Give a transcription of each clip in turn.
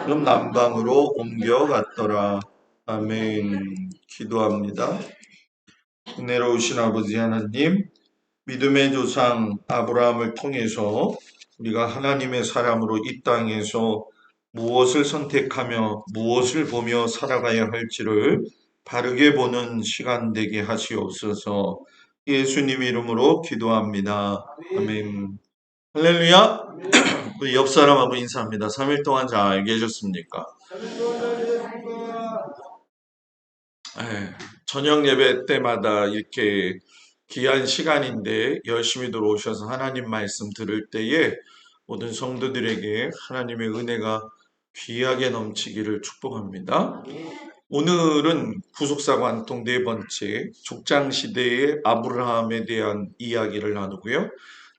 그럼 남방으로 옮겨갔더라. 아멘. 기도합니다. 은혜로우신 아버지 하나님, 믿음의 조상 아브라함을 통해서 우리가 하나님의 사람으로 이 땅에서 무엇을 선택하며 무엇을 보며 살아가야 할지를 바르게 보는 시간 되게 하시옵소서. 예수님 이름으로 기도합니다. 아멘. 할렐루야. 우리 옆 사람하고 인사합니다. 3일 동안 잘 계셨습니까? 예, 저녁 예배 때마다 이렇게 귀한 시간인데 열심히 들어오셔서 하나님 말씀 들을 때에 모든 성도들에게 하나님의 은혜가 귀하게 넘치기를 축복합니다. 오늘은 구속사 관통 네 번째 족장시대의 아브라함에 대한 이야기를 나누고요.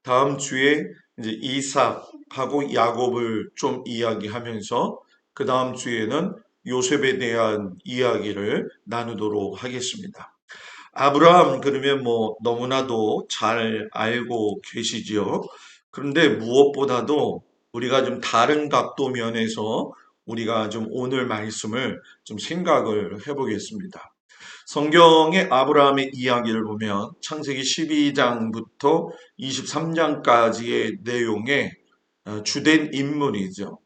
다음 주에 이제 이삭하고 야곱을 좀 이야기하면서 그 다음 주에는 요셉에 대한 이야기를 나누도록 하겠습니다. 아브라함 그러면 뭐 너무나도 잘 알고 계시지요. 그런데 무엇보다도 우리가 좀 다른 각도 면에서 우리가 좀 오늘 말씀을 좀 생각을 해보겠습니다. 성경의 아브라함의 이야기를 보면 창세기 12장부터 23장까지의 내용에 주된 인물이죠.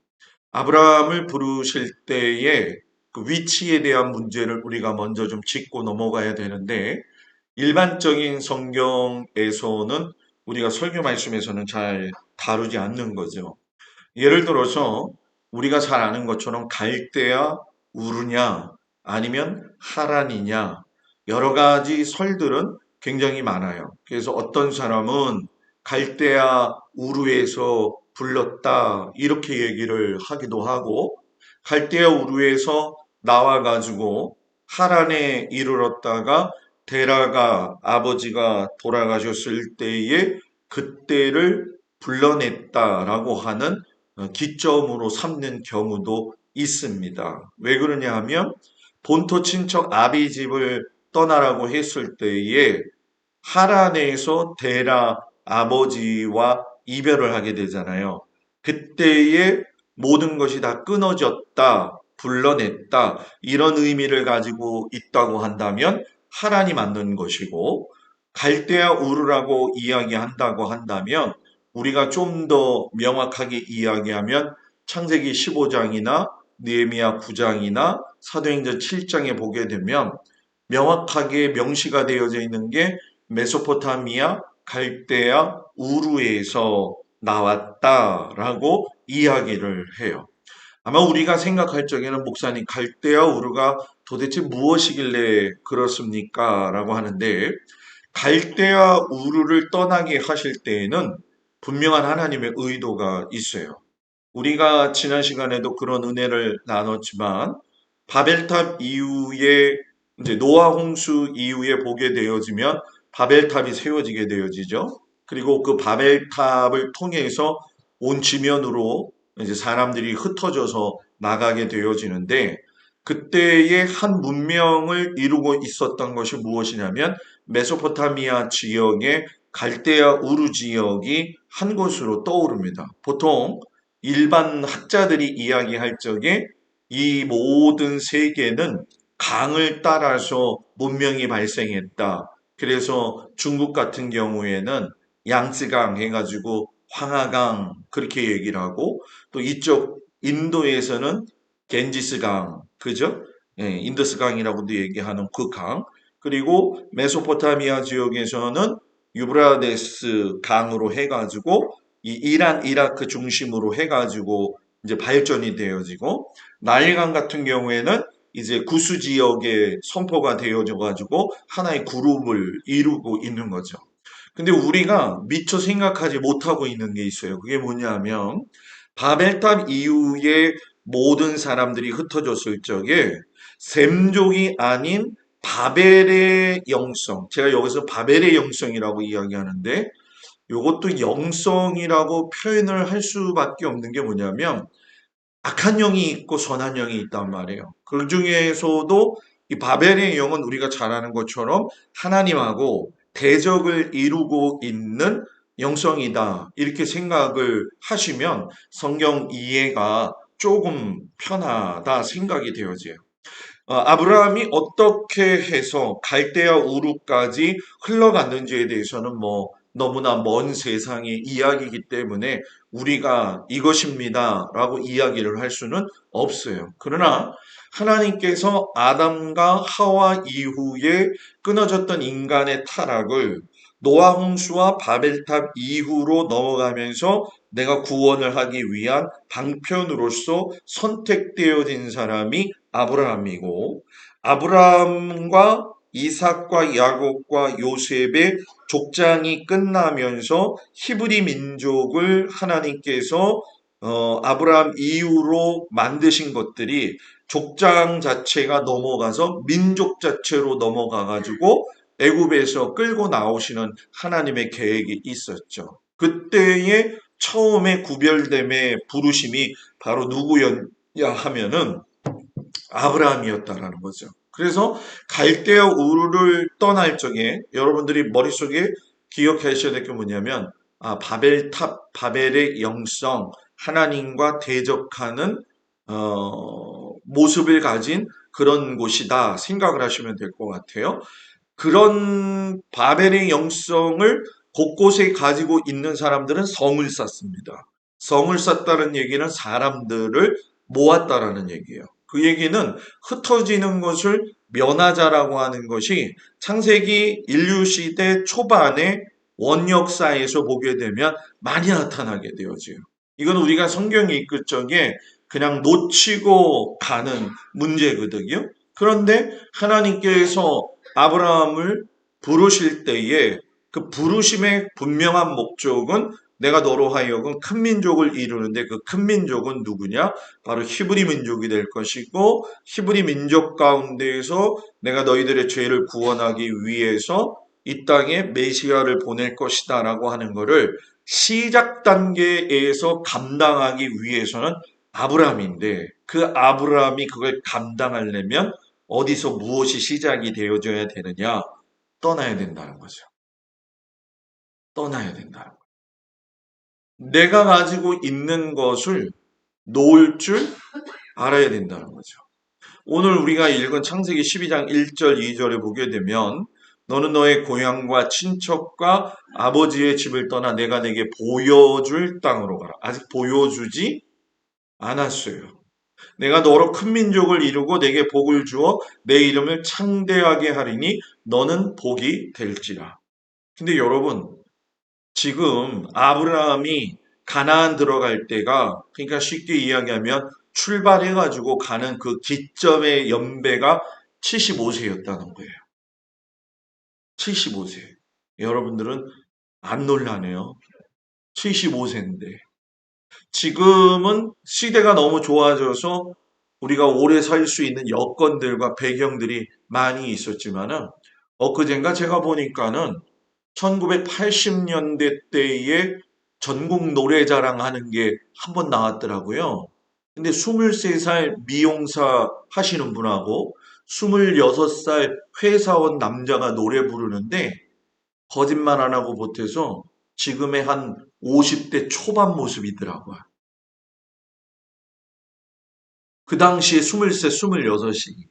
아브라함을 부르실 때에 그 위치에 대한 문제를 우리가 먼저 좀 짚고 넘어가야 되는데 일반적인 성경에서는 우리가 설교 말씀에서는 잘 다루지 않는 거죠. 예를 들어서 우리가 잘 아는 것처럼 갈대아 우르냐 아니면 하란이냐 여러 가지 설들은 굉장히 많아요. 그래서 어떤 사람은 갈대아 우르에서 불렀다 이렇게 얘기를 하기도 하고 갈대아 우르에서 나와가지고 하란에 이르렀다가 데라가 아버지가 돌아가셨을 때에 그때를 불러냈다라고 하는 기점으로 삼는 경우도 있습니다. 왜 그러냐 하면 본토 친척 아비 집을 떠나라고 했을 때에 하란에서 데라 아버지와 이별을 하게 되잖아요. 그때에 모든 것이 다 끊어졌다, 불러냈다 이런 의미를 가지고 있다고 한다면 하란이 맞는 것이고 갈대아 우르라고 이야기한다고 한다면 우리가 좀 더 명확하게 이야기하면 창세기 15장이나 느헤미야 9장이나 사도행전 7장에 보게 되면 명확하게 명시가 되어져 있는 게 메소포타미아 갈대아 우르에서 나왔다라고 이야기를 해요. 아마 우리가 생각할 적에는 목사님 갈대아 우르가 도대체 무엇이길래 그렇습니까? 라고 하는데 갈대아 우르를 떠나게 하실 때에는 분명한 하나님의 의도가 있어요. 우리가 지난 시간에도 그런 은혜를 나눴지만 바벨탑 이후에 이제 노아 홍수 이후에 보게 되어지면 바벨탑이 세워지게 되어지죠. 그리고 그 바벨탑을 통해서 온 지면으로 이제 사람들이 흩어져서 나가게 되어지는데 그때의 한 문명을 이루고 있었던 것이 무엇이냐면 메소포타미아 지역의 갈대아 우르 지역이 한 곳으로 떠오릅니다. 보통 일반 학자들이 이야기할 적에 이 모든 세계는 강을 따라서 문명이 발생했다. 그래서 중국 같은 경우에는 양쯔강 해가지고 황하강 그렇게 얘기를 하고 또 이쪽 인도에서는 겐지스강 그죠? 예, 인더스강이라고도 얘기하는 그 강. 그리고 메소포타미아 지역에서는 유브라데스 강으로 해가지고 이 이란, 이라크 중심으로 해가지고 이제 발전이 되어지고 나일강 같은 경우에는 이제 구수 지역에 선포가 되어져 가지고 하나의 그룹을 이루고 있는 거죠. 근데 우리가 미처 생각하지 못하고 있는 게 있어요. 그게 뭐냐면 바벨탑 이후에 모든 사람들이 흩어졌을 적에 셈족이 아닌 바벨의 영성, 제가 여기서 바벨의 영성이라고 이야기하는데 이것도 영성이라고 표현을 할 수밖에 없는 게 뭐냐면 악한 영이 있고 선한 영이 있단 말이에요. 그 중에서도 이 바벨의 영은 우리가 잘 아는 것처럼 하나님하고 대적을 이루고 있는 영성이다. 이렇게 생각을 하시면 성경 이해가 조금 편하다 생각이 되어져요. 아브라함이 어떻게 해서 갈대아 우르까지 흘러갔는지에 대해서는 뭐 너무나 먼 세상의 이야기이기 때문에 우리가 이것입니다라고 이야기를 할 수는 없어요. 그러나 하나님께서 아담과 하와 이후에 끊어졌던 인간의 타락을 노아 홍수와 바벨탑 이후로 넘어가면서 내가 구원을 하기 위한 방편으로서 선택되어진 사람이 아브라함이고, 아브라함과 이삭과 야곱과 요셉의 족장이 끝나면서 히브리 민족을 하나님께서 아브라함 이후로 만드신 것들이 족장 자체가 넘어가서 민족 자체로 넘어가 가지고 애굽에서 끌고 나오시는 하나님의 계획이 있었죠. 그때의 처음에 구별됨의 부르심이 바로 누구였냐 하면은 아브라함이었다라는 거죠. 그래서 갈대아 우르를 떠날 적에 여러분들이 머릿속에 기억하셔야 될 게 뭐냐면 바벨탑, 바벨의 영성, 하나님과 대적하는 모습을 가진 그런 곳이다 생각을 하시면 될 것 같아요. 그런 바벨의 영성을 곳곳에 가지고 있는 사람들은 성을 쌓습니다. 성을 쌓다는 얘기는 사람들을 모았다라는 얘기예요. 그 얘기는 흩어지는 것을 면하자라고 하는 것이 창세기 인류 시대 초반에 원역사에서 보게 되면 많이 나타나게 되어져요. 이건 우리가 성경 읽을 적에 그냥 놓치고 가는 문제거든요. 그런데 하나님께서 아브라함을 부르실 때에 그 부르심의 분명한 목적은 내가 너로 하여금 큰 민족을 이루는데 그 큰 민족은 누구냐? 바로 히브리 민족이 될 것이고 히브리 민족 가운데에서 내가 너희들의 죄를 구원하기 위해서 이 땅에 메시아를 보낼 것이다 라고 하는 것을 시작 단계에서 감당하기 위해서는 아브라함인데 그 아브라함이 그걸 감당하려면 어디서 무엇이 시작이 되어져야 되느냐? 떠나야 된다는 거죠. 떠나야 된다는 거죠. 내가 가지고 있는 것을 놓을 줄 알아야 된다는 거죠. 오늘 우리가 읽은 창세기 12장 1절, 2절에 보게 되면 너는 너의 고향과 친척과 아버지의 집을 떠나 내가 내게 보여줄 땅으로 가라. 아직 보여주지 않았어요. 내가 너로 큰 민족을 이루고 내게 복을 주어 내 이름을 창대하게 하리니 너는 복이 될지라. 근데 여러분, 지금 아브라함이 가나안 들어갈 때가 그러니까 쉽게 이야기하면 출발해가지고 가는 그 기점의 연배가 75세였다는 거예요. 75세. 여러분들은 안 놀라네요. 75세인데. 지금은 시대가 너무 좋아져서 우리가 오래 살 수 있는 여건들과 배경들이 많이 있었지만은 엊그젠가 제가 보니까는 1980년대 때에 전국 노래자랑 하는 게 한 번 나왔더라고요. 근데 23살 미용사 하시는 분하고 26살 회사원 남자가 노래 부르는데 거짓말 안 하고 보태서 지금의 한 50대 초반 모습이더라고요. 그 당시에 23, 26이.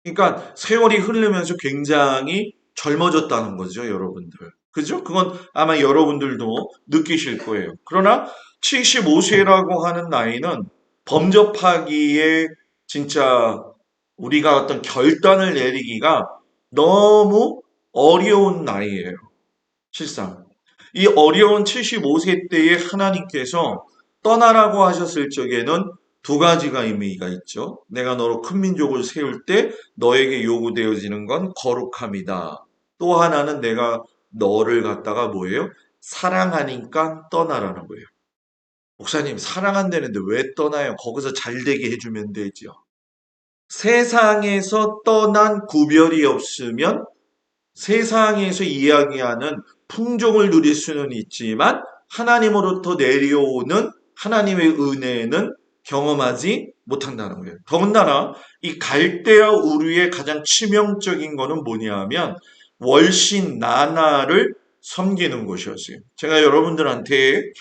그러니까 세월이 흐르면서 굉장히 젊어졌다는 거죠, 여러분들. 그죠? 그건 아마 여러분들도 느끼실 거예요. 그러나 75세라고 하는 나이는 범접하기에 진짜 우리가 어떤 결단을 내리기가 너무 어려운 나이예요. 실상. 이 어려운 75세 때에 하나님께서 떠나라고 하셨을 적에는 두 가지가 의미가 있죠. 내가 너로 큰 민족을 세울 때 너에게 요구되어지는 건 거룩함이다. 또 하나는 내가 너를 갖다가 뭐예요? 사랑하니까 떠나라는 거예요. 목사님, 사랑한다는데 왜 떠나요? 거기서 잘 되게 해주면 되죠. 세상에서 떠난 구별이 없으면 세상에서 이야기하는 풍족을 누릴 수는 있지만 하나님으로부터 내려오는 하나님의 은혜는 경험하지 못한다는 거예요. 더군다나 이 갈대아 우르의 가장 치명적인 거는 뭐냐 하면 월신 나나를 섬기는 것이었어요. 제가 여러분들한테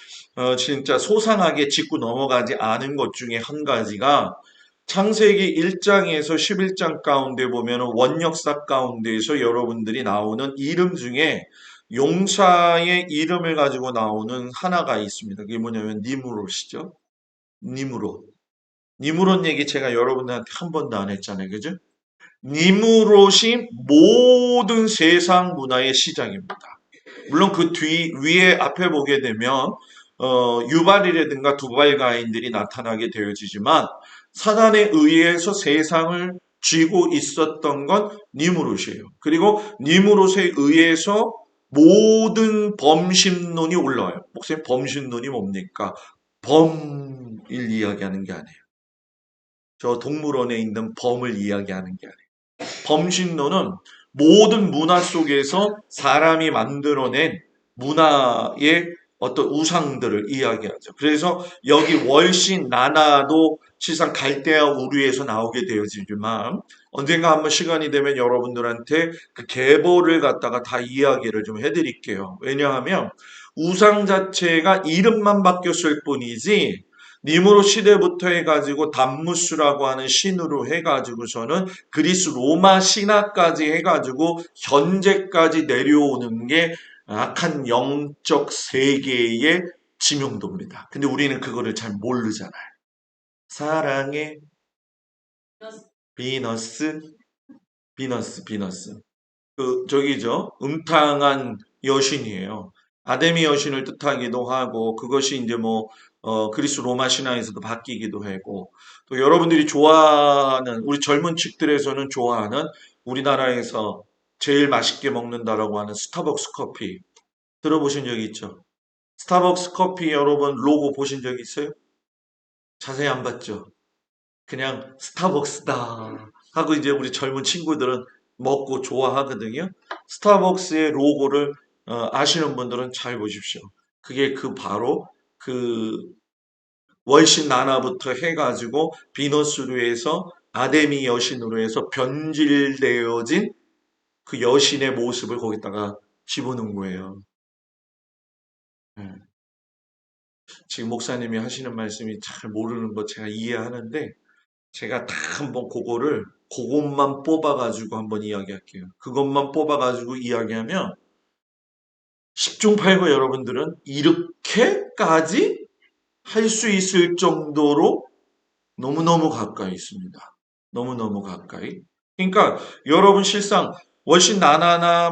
진짜 소상하게 짚고 넘어가지 않은 것 중에 한 가지가 창세기 1장에서 11장 가운데 보면 원역사 가운데에서 여러분들이 나오는 이름 중에 용사의 이름을 가지고 나오는 하나가 있습니다. 그게 뭐냐면 니무롯이죠. 니무롯. 니무롯 얘기 제가 여러분들한테 한 번도 안 했잖아요. 그죠? 니무롯이 모든 세상 문화의 시작입니다. 물론 그 위에 앞에 보게 되면 유발이라든가 두발가인들이 나타나게 되어지지만 사단에 의해서 세상을 쥐고 있었던 건 니무롯이에요. 그리고 니무롯에 의해서 모든 범신론이 올라와요. 목사님 범신론이 뭡니까? 범을 이야기하는 게 아니에요. 저 동물원에 있는 범을 이야기하는 게 아니에요. 범신론은 모든 문화 속에서 사람이 만들어낸 문화의 어떤 우상들을 이야기하죠. 그래서 여기 월신, 나나도 실상 갈대아 우르에서 나오게 되어지지만 언젠가 한번 시간이 되면 여러분들한테 그 계보를 갖다가 다 이야기를 좀 해드릴게요. 왜냐하면 우상 자체가 이름만 바뀌었을 뿐이지 니무롯 시대부터 해가지고 담무스라고 하는 신으로 해가지고서는 그리스 로마 신화까지 해가지고 현재까지 내려오는 게 악한 영적 세계의 지명도입니다. 근데 우리는 그거를 잘 모르잖아요. 사랑의 비너스, 비너스. 저기죠. 음탕한 여신이에요. 아데미 여신을 뜻하기도 하고, 그것이 이제 그리스 로마 신화에서도 바뀌기도 하고, 또 여러분들이 좋아하는, 우리 젊은 층들에서는 좋아하는 우리나라에서 제일 맛있게 먹는다라고 하는 스타벅스 커피. 들어보신 적 있죠? 스타벅스 커피 여러분 로고 보신 적 있어요? 자세히 안 봤죠? 그냥 스타벅스다 하고 이제 우리 젊은 친구들은 먹고 좋아하거든요. 스타벅스의 로고를 아시는 분들은 잘 보십시오. 그게 바로 그 월신 나나부터 해가지고 비너스로 해서 아데미 여신으로 해서 변질되어진 그 여신의 모습을 거기다가 집어넣은 거예요. 예. 지금 목사님이 하시는 말씀이 잘 모르는 거 제가 이해하는데 제가 다 한번 그것만 뽑아가지고 한번 이야기할게요. 그것만 뽑아가지고 이야기하면 10중 8구 여러분들은 이렇게까지 할 수 있을 정도로 너무너무 가까이 있습니다. 너무너무 가까이. 그러니까 여러분 실상 월신 나나나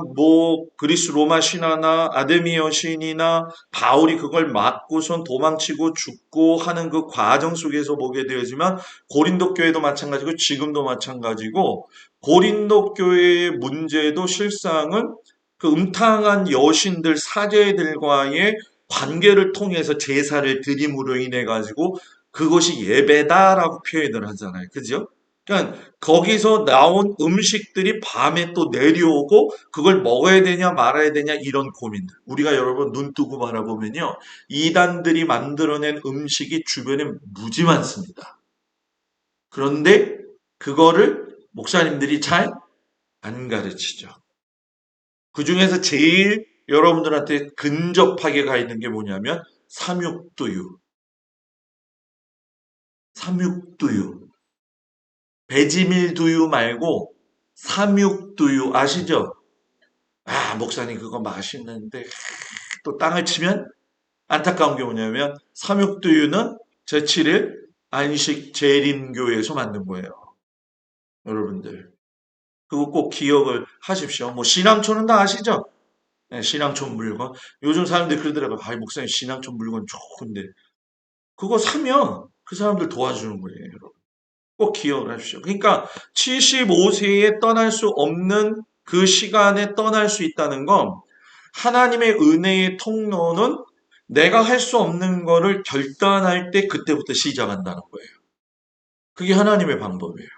그리스 로마 신화나 아데미 여신이나 바울이 그걸 맞고선 도망치고 죽고 하는 그 과정 속에서 보게 되지만 고린도 교회도 마찬가지고 지금도 마찬가지고 고린도 교회의 문제도 실상은 그 음탕한 여신들 사제들과의 관계를 통해서 제사를 드림으로 인해 가지고 그것이 예배다라고 표현을 하잖아요. 그죠? 그러니까 거기서 나온 음식들이 밤에 또 내려오고 그걸 먹어야 되냐 말아야 되냐 이런 고민들. 우리가 여러분 눈 뜨고 바라보면요. 이단들이 만들어낸 음식이 주변에 무지 많습니다. 그런데 그거를 목사님들이 잘 안 가르치죠. 그 중에서 제일 여러분들한테 근접하게 가 있는 게 뭐냐면 삼육두유. 삼육두유. 배지밀 두유 말고 삼육두유 아시죠? 아, 목사님 그거 맛있는데 또 땅을 치면 안타까운 게 뭐냐면 삼육두유는 제7일 안식 재림교에서 만든 거예요. 여러분들. 그거 꼭 기억을 하십시오. 신앙초는 다 아시죠? 네, 신앙촌 물건. 요즘 사람들이 그러더라고요. 아, 목사님 신앙촌 물건 좋은데. 그거 사면 그 사람들 도와주는 거예요, 여러분. 꼭 기억을 하십시오. 그러니까 75세에 떠날 수 없는 그 시간에 떠날 수 있다는 건 하나님의 은혜의 통로는 내가 할 수 없는 거를 결단할 때 그때부터 시작한다는 거예요. 그게 하나님의 방법이에요.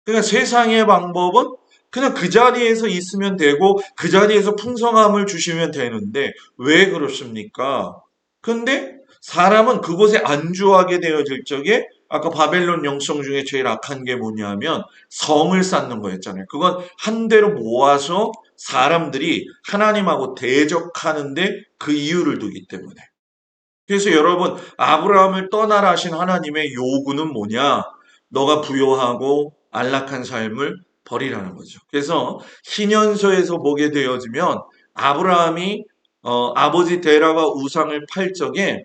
그러니까 세상의 방법은 그냥 그 자리에서 있으면 되고 그 자리에서 풍성함을 주시면 되는데 왜 그렇습니까? 근데 사람은 그곳에 안주하게 되어질 적에 아까 바벨론 영성 중에 제일 악한 게 뭐냐면 성을 쌓는 거였잖아요. 그건 한 대로 모아서 사람들이 하나님하고 대적하는데 그 이유를 두기 때문에. 그래서 여러분, 아브라함을 떠나라 하신 하나님의 요구는 뭐냐? 너가 부요하고 안락한 삶을 버리라는 거죠. 그래서 신현서에서 보게 되어지면 아브라함이 아버지 데라가 우상을 팔 적에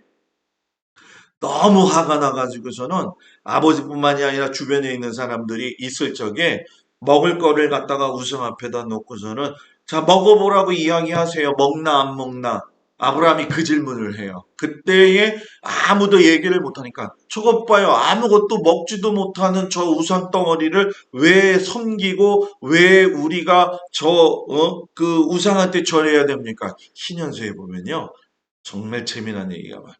너무 화가 나가지고서는 아버지뿐만이 아니라 주변에 있는 사람들이 있을 적에 먹을 거를 갖다가 우상 앞에다 놓고서는 자, 먹어보라고 이야기하세요. 먹나 안 먹나? 아브라함이 그 질문을 해요. 그때에 아무도 얘기를 못하니까 저것 봐요. 아무것도 먹지도 못하는 저 우상 덩어리를 왜 섬기고 왜 우리가 그 우상한테 절해야 됩니까? 신현서에 보면요. 정말 재미난 얘기가 많아요.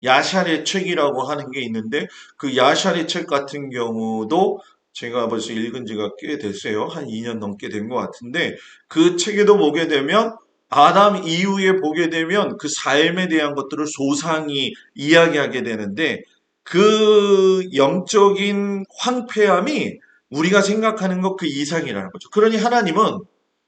야샬의 책이라고 하는 게 있는데 그 야샬의 책 같은 경우도 제가 벌써 읽은 지가 꽤 됐어요. 한 2년 넘게 된 것 같은데 그 책에도 보게 되면 아담 이후에 보게 되면 그 삶에 대한 것들을 소상히 이야기하게 되는데 그 영적인 황폐함이 우리가 생각하는 것 그 이상이라는 거죠. 그러니 하나님은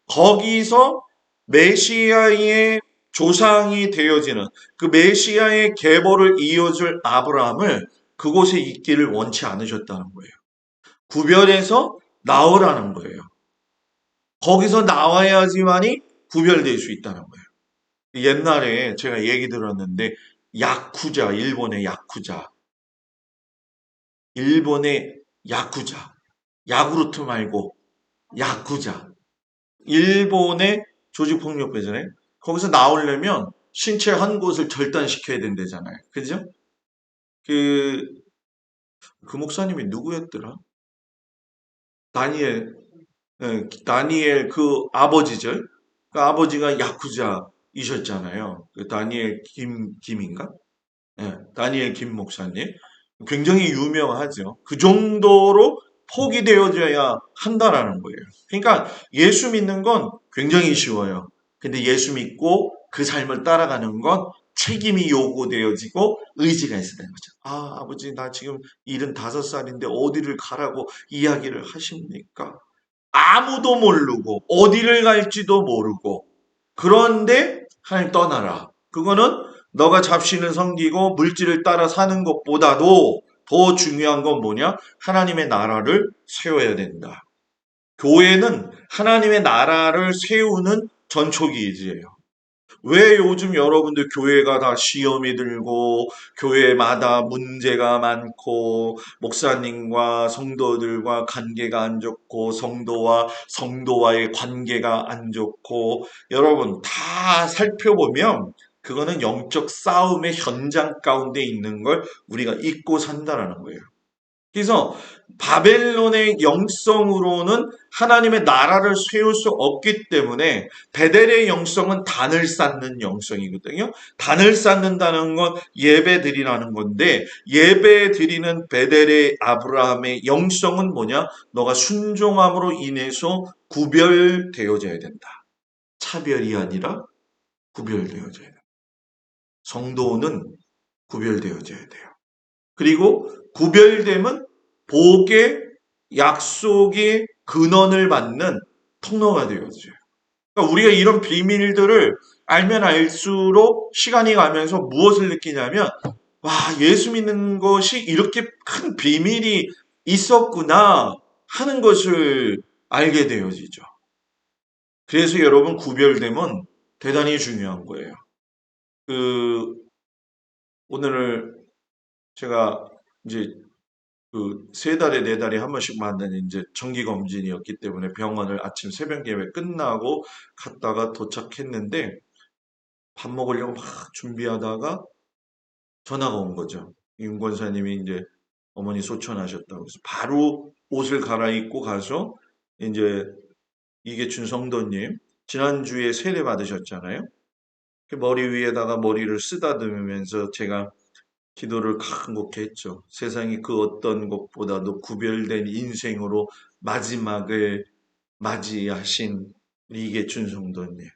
거기서 메시아의 조상이 되어지는 그 메시아의 계보를 이어줄 아브라함을 그곳에 있기를 원치 않으셨다는 거예요. 구별해서 나오라는 거예요. 거기서 나와야지만이 구별될 수 있다는 거예요. 옛날에 제가 얘기 들었는데 야쿠자, 일본의 야쿠자, 야구르트 말고 야쿠자, 일본의 조직폭력배잖아요. 거기서 나오려면 신체 한 곳을 절단시켜야 된다잖아요. 그죠? 그, 그 목사님이 누구였더라? 다니엘, 다니엘 그 아버지죠. 그 아버지가 야쿠자이셨잖아요. 그 다니엘 김인가? 다니엘 김 목사님. 굉장히 유명하죠. 그 정도로 포기되어져야 한다라는 거예요. 그러니까 예수 믿는 건 굉장히 쉬워요. 근데 예수 믿고 그 삶을 따라가는 건 책임이 요구되어지고 의지가 있어야 되는 거죠. 아, 아버지, 나 지금 75살인데 어디를 가라고 이야기를 하십니까? 아무도 모르고 어디를 갈지도 모르고 그런데 하나님 떠나라. 그거는 너가 잡신을 섬기고 물질을 따라 사는 것보다도 더 중요한 건 뭐냐? 하나님의 나라를 세워야 된다. 교회는 하나님의 나라를 세우는 전초기이지예요. 왜 요즘 여러분들 교회가 다 시험이 들고 교회마다 문제가 많고 목사님과 성도들과 관계가 안 좋고 성도와 성도와의 관계가 안 좋고 여러분 다 살펴보면 그거는 영적 싸움의 현장 가운데 있는 걸 우리가 잊고 산다라는 거예요. 그래서 바벨론의 영성으로는 하나님의 나라를 세울 수 없기 때문에 베델의 영성은 단을 쌓는 영성이거든요. 단을 쌓는다는 건 예배 드리라는 건데 예배 드리는 베델의 아브라함의 영성은 뭐냐? 너가 순종함으로 인해서 구별되어져야 된다. 차별이 아니라 구별되어져야 된다. 성도는 구별되어져야 돼요. 그리고 구별됨은 복의 약속의 근원을 받는 통로가 되어져요. 그러니까 우리가 이런 비밀들을 알면 알수록 시간이 가면서 무엇을 느끼냐면 와, 예수 믿는 것이 이렇게 큰 비밀이 있었구나 하는 것을 알게 되어지죠. 그래서 여러분 구별됨은 대단히 중요한 거예요. 그 오늘 제가 이제 그 세 달에 네 달에 한 번씩 받는 이제 정기 검진이었기 때문에 병원을 아침 새벽 예배 끝나고 갔다가 도착했는데 밥 먹으려고 막 준비하다가 전화가 온 거죠. 윤 권사님이 이제 어머니 소천하셨다고 해서 바로 옷을 갈아입고 가서 이제 이계춘 성도님 지난주에 세례 받으셨잖아요. 그 머리 위에다가 머리를 쓰다듬으면서 제가 기도를 간곡히 했죠. 세상이 그 어떤 것보다도 구별된 인생으로 마지막을 맞이하신 이계춘 성도님.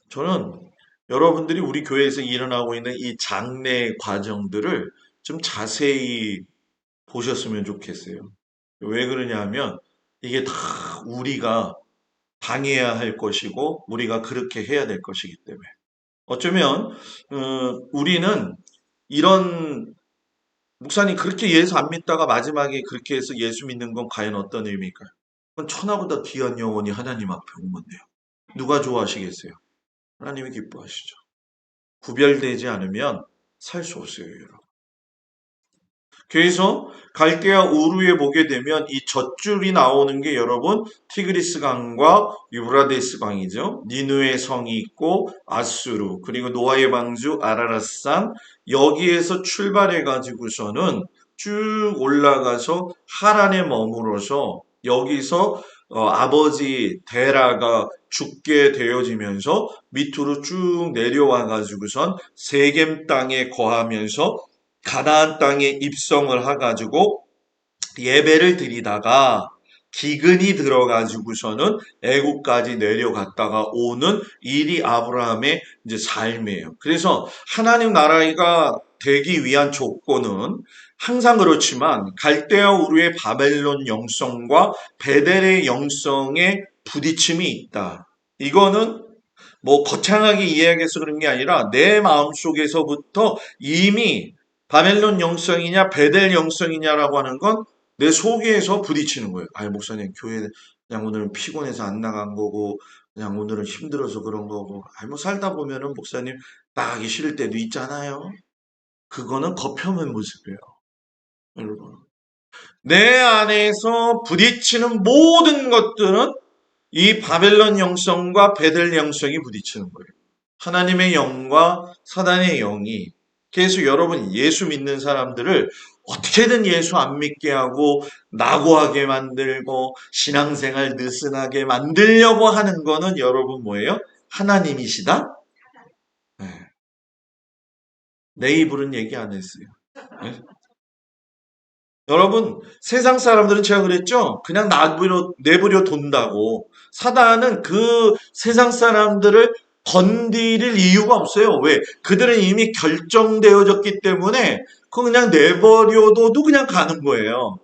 저는 여러분들이 우리 교회에서 일어나고 있는 이 장례 과정들을 좀 자세히 보셨으면 좋겠어요. 왜 그러냐 하면 이게 다 우리가 당해야 할 것이고 우리가 그렇게 해야 될 것이기 때문에. 어쩌면 우리는 이런 목사님 그렇게 예수 안 믿다가 마지막에 그렇게 해서 예수 믿는 건 과연 어떤 의미일까요? 그건 천하보다 귀한 영혼이 하나님 앞에 온 건데요. 누가 좋아하시겠어요? 하나님이 기뻐하시죠. 구별되지 않으면 살 수 없어요, 여러분. 그래서 갈대아 우루에 보게 되면 이 젖줄이 나오는 게 여러분 티그리스 강과 유브라데스 강이죠. 니누의 성이 있고 아수르 그리고 노아의 방주 아라랏산 여기에서 출발해 가지고서는 쭉 올라가서 하란에 머물어서 여기서 아버지 데라가 죽게 되어지면서 밑으로 쭉 내려와 가지고선 세겜 땅에 거하면서 가나안 땅에 입성을 해가지고 예배를 드리다가 기근이 들어가지고서는 애국까지 내려갔다가 오는 일이 아브라함의 이제 삶이에요. 그래서 하나님 나라가 되기 위한 조건은 항상 그렇지만 갈대아 우르의 바벨론 영성과 베델의 영성의 부딪힘이 있다. 이거는 뭐 거창하게 이야기해서 그런 게 아니라 내 마음속에서부터 이미 바벨론 영성이냐 베델 영성이냐라고 하는 건 내 속에서 부딪히는 거예요. 아, 목사님 교회 그냥 오늘은 피곤해서 안 나간 거고 그냥 오늘은 힘들어서 그런 거고. 아, 뭐 살다 보면은 목사님 나가기 싫을 때도 있잖아요. 그거는 겉표면 모습이에요. 여러분. 내 안에서 부딪히는 모든 것들은 이 바벨론 영성과 베델 영성이 부딪히는 거예요. 하나님의 영과 사단의 영이. 그래서 여러분 예수 믿는 사람들을 어떻게든 예수 안 믿게 하고 낙오하게 만들고 신앙생활 느슨하게 만들려고 하는 거는 여러분 뭐예요? 하나님이시다? 네. 내 입으로는 얘기 안 했어요. 네? 여러분, 세상 사람들은 제가 그랬죠? 그냥 내버려 둔다고. 사단은 그 세상 사람들을 건드릴 이유가 없어요. 왜? 그들은 이미 결정되어졌기 때문에 그거 그냥 내버려둬도 그냥 가는 거예요.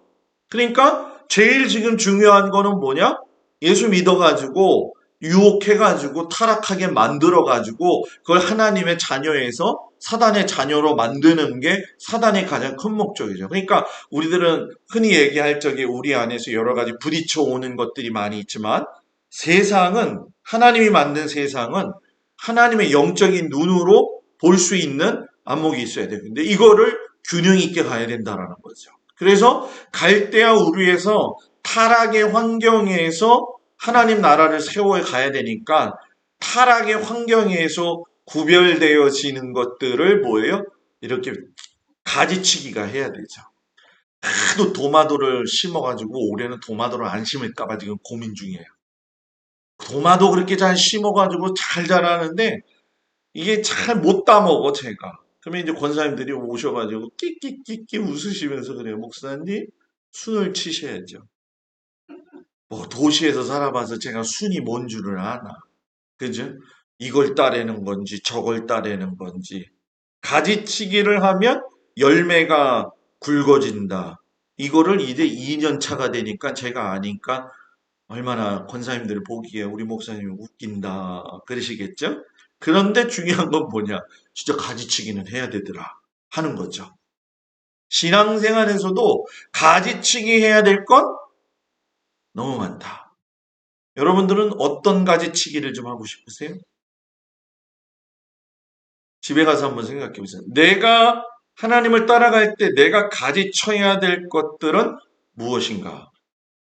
그러니까 제일 지금 중요한 거는 뭐냐? 예수 믿어가지고 유혹해가지고 타락하게 만들어가지고 그걸 하나님의 자녀에서 사단의 자녀로 만드는 게 사단의 가장 큰 목적이죠. 그러니까 우리들은 흔히 얘기할 적에 우리 안에서 여러 가지 부딪혀 오는 것들이 많이 있지만 세상은 하나님이 만든 세상은 하나님의 영적인 눈으로 볼 수 있는 안목이 있어야 돼요. 근데 이거를 균형 있게 가야 된다라는 거죠. 그래서 갈대아 우르에서 타락의 환경에서 하나님 나라를 세워 가야 되니까 타락의 환경에서 구별되어지는 것들을 뭐예요? 이렇게 가지치기가 해야 되죠. 하도 도마도를 심어가지고 올해는 도마도를 안 심을까봐 지금 고민 중이에요. 도마도 그렇게 잘 심어가지고 잘 자라는데 이게 잘 못 따먹어 제가. 그러면 이제 권사님들이 오셔가지고 끼끼끼끼 웃으시면서 그래요. 목사님 순을 치셔야죠. 뭐 도시에서 살아봐서 제가 순이 뭔 줄을 아나. 그죠? 이걸 따내는 건지 저걸 따내는 건지. 가지치기를 하면 열매가 굵어진다. 이거를 이제 2년 차가 되니까 제가 아니까 얼마나 권사님들 보기에 우리 목사님이 웃긴다 그러시겠죠? 그런데 중요한 건 뭐냐? 진짜 가지치기는 해야 되더라 하는 거죠. 신앙생활에서도 가지치기 해야 될 건 너무 많다. 여러분들은 어떤 가지치기를 좀 하고 싶으세요? 집에 가서 한번 생각해 보세요. 내가 하나님을 따라갈 때 내가 가지쳐야 될 것들은 무엇인가?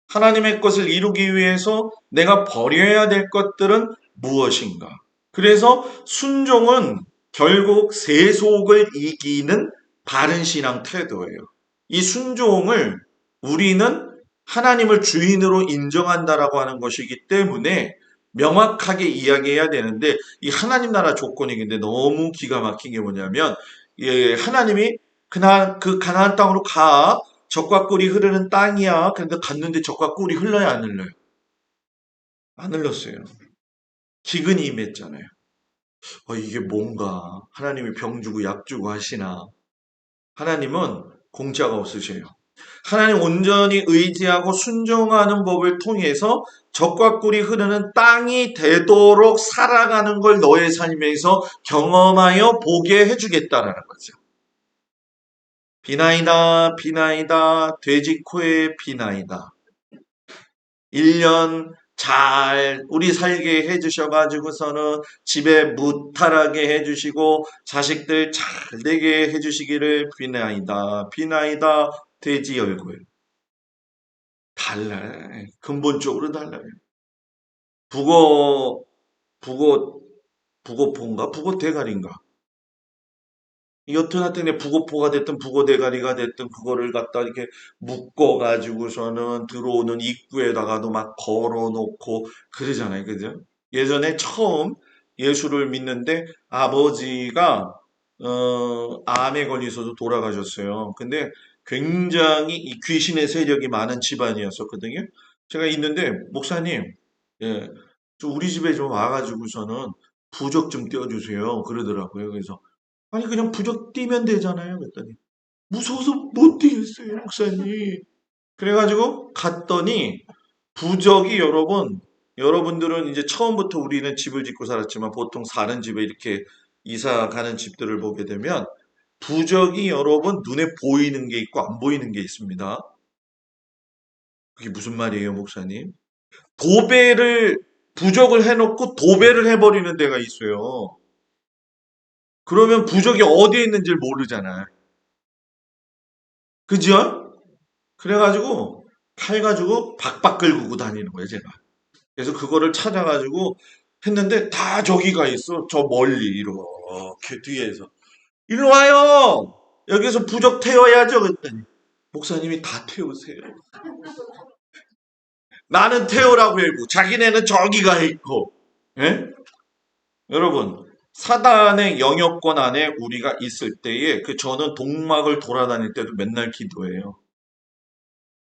하나님의 것을 이루기 위해서 내가 버려야 될 것들은 무엇인가? 그래서 순종은 결국 세속을 이기는 바른 신앙 태도예요. 이 순종을 우리는 하나님을 주인으로 인정한다라고 하는 것이기 때문에 명확하게 이야기해야 되는데 이 하나님 나라 조건이 근데 너무 기가 막힌 게 뭐냐면 하나님이 그 가나안 땅으로 가 적과 꿀이 흐르는 땅이야. 그런데 갔는데 적과 꿀이 흘러야 안 흘러요? 안 흘렀어요. 기근이 임했잖아요. 이게 뭔가 하나님이 병 주고 약 주고 하시나. 하나님은 공짜가 없으세요. 하나님 온전히 의지하고 순종하는 법을 통해서 젖과 꿀이 흐르는 땅이 되도록 살아가는 걸 너의 삶에서 경험하여 보게 해주겠다라는 거죠. 비나이다, 비나이다, 돼지 코에 비나이다. 1년 잘 우리 살게 해주셔가지고서는 집에 무탈하게 해주시고 자식들 잘 되게 해주시기를 비나이다, 비나이다, 돼지 얼굴. 달라요. 근본적으로 달라요. 북어, 북어, 북어포인가? 북어 대가리인가? 여튼 하여튼 북어포가 됐든 북어 대가리가 됐든 그거를 갖다 이렇게 묶어가지고서는 들어오는 입구에다가도 막 걸어놓고 그러잖아요. 그죠? 예전에 처음 예수를 믿는데 아버지가 암에 걸리셔서 돌아가셨어요. 근데 굉장히 이 귀신의 세력이 많은 집안이었었거든요. 제가 있는데 목사님, 예, 우리 집에 좀 와가지고서는 부적 좀 떼어주세요. 그러더라고요. 그래서 아니 그냥 부적 띄면 되잖아요. 그랬더니 무서워서 못 띄겠어요, 목사님. 그래가지고 갔더니 부적이 여러분들은 이제 처음부터 우리는 집을 짓고 살았지만 보통 사는 집에 이렇게 이사 가는 집들을 보게 되면 부적이 여러분 눈에 보이는 게 있고 안 보이는 게 있습니다. 그게 무슨 말이에요, 목사님? 도배를 부적을 해놓고 도배를 해버리는 데가 있어요. 그러면 부적이 어디에 있는지 모르잖아요. 그죠? 그래가지고 칼 가지고 박박 긁고 다니는 거예요, 제가. 그래서 그거를 찾아가지고 했는데 다 저기가 있어. 저 멀리 이렇게 뒤에서. 일로 와요. 여기서 부적 태워야죠. 그랬더니 목사님이 다 태우세요. 나는 태우라고 했고 자기네는 저기가 있고. 예? 여러분 사단의 영역권 안에 우리가 있을 때에 저는 동막을 돌아다닐 때도 맨날 기도해요.